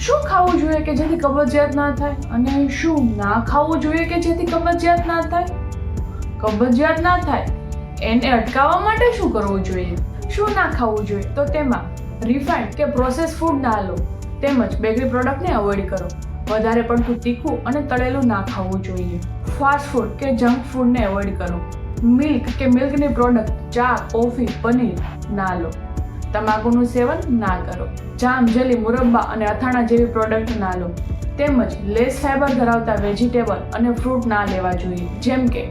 શું ખાવું જોઈએ કે જેથી કબજિયાત ના થાય અને શું ના ખાવું જોઈએ કે જેથી કબજિયાત ના થાય? કબજિયાત ના થાય એને અટકાવવા માટે શું કરવું જોઈએ? શું ના ખાવું જોઈએ? તો તેમાં રિફાઇન્ડ કે પ્રોસેસ ફૂડ ના લો, તેમજ બેકરી પ્રોડક્ટને અવોઇડ કરો. વધારે પડતું તીખું અને તળેલું ના ખાવું જોઈએ. ફાસ્ટ ફૂડ કે જંક ફૂડને અવોઇડ કરો. મિલ્ક કે મિલ્કની પ્રોડક્ટ, ચા, કોફી, પનીર ના લો. તમાકુનું સેવન ના કરો. જામ, જેલી, મુરબ્બા અને અથાણા જેવી પ્રોડક્ટ ના લો. તેમજ લેસ ફાઈબર ધરાવતા વેજીટેબલ અને ફ્રૂટ ના લેવા જોઈએ, જેમ કે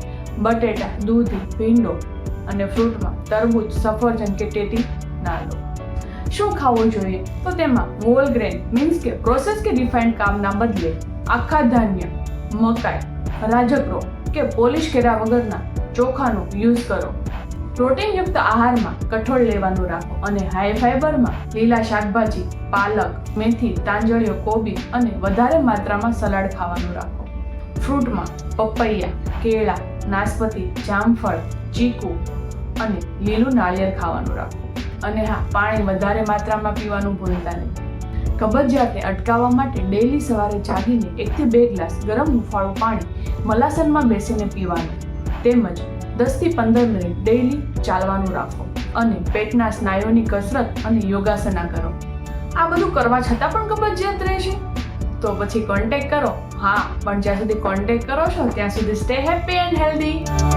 બટેટા, દૂધી, ભીંડો અને ફ્રૂટમાં તરબૂચ, સફરજન કે ટેટી ના લો. શું ખાવું જોઈએ? તો તેમાં હોલ ગ્રેન મીન્સ કે પ્રોસેસ કે રિફાઇન્ડ કામના બદલે આખા ધાન્ય, મકાઈ, રાજગરો કે પોલિશ કર્યા વગરના ચોખાનો યુઝ કરો. પ્રોટીનયુક્ત આહારમાં કઠોળ લેવાનું રાખો અને હાઈ ફાઈબરમાં લીલા શાકભાજી, પાલક, મેથી, તાંજળીઓ, કોબી અને વધારે માત્રામાં સલાડ ખાવાનું રાખો. ફ્રૂટમાં પપૈયા, કેળા, નાશપતી, જામફળ, ચીકુ અને લીલું નાળિયેર ખાવાનું રાખો. અને હા, પાણી વધારે માત્રામાં પીવાનું ભૂલતા નહીં. કબજિયાતને અટકાવવા માટે ડેઈલી સવારે જાગીને 1 થી 2 ગ્લાસ ગરમ હુંફાળું પાણી મલાસનમાં બેસીને પીવાનું. તેમજ 10 થી 15 મિનિટ ડેઈલી ચાલવાનું રાખો અને પેટના સ્નાયુઓની કસરત અને યોગાસના કરો. આ બધું કરવા છતાં પણ કબજિયાત રહેશે તો પછી કોન્ટેક્ટ કરો. હા, પણ જ્યાં સુધી કોન્ટેક્ટ કરો છો ત્યાં સુધી સ્ટે હેપી એન્ડ હેલ્ધી.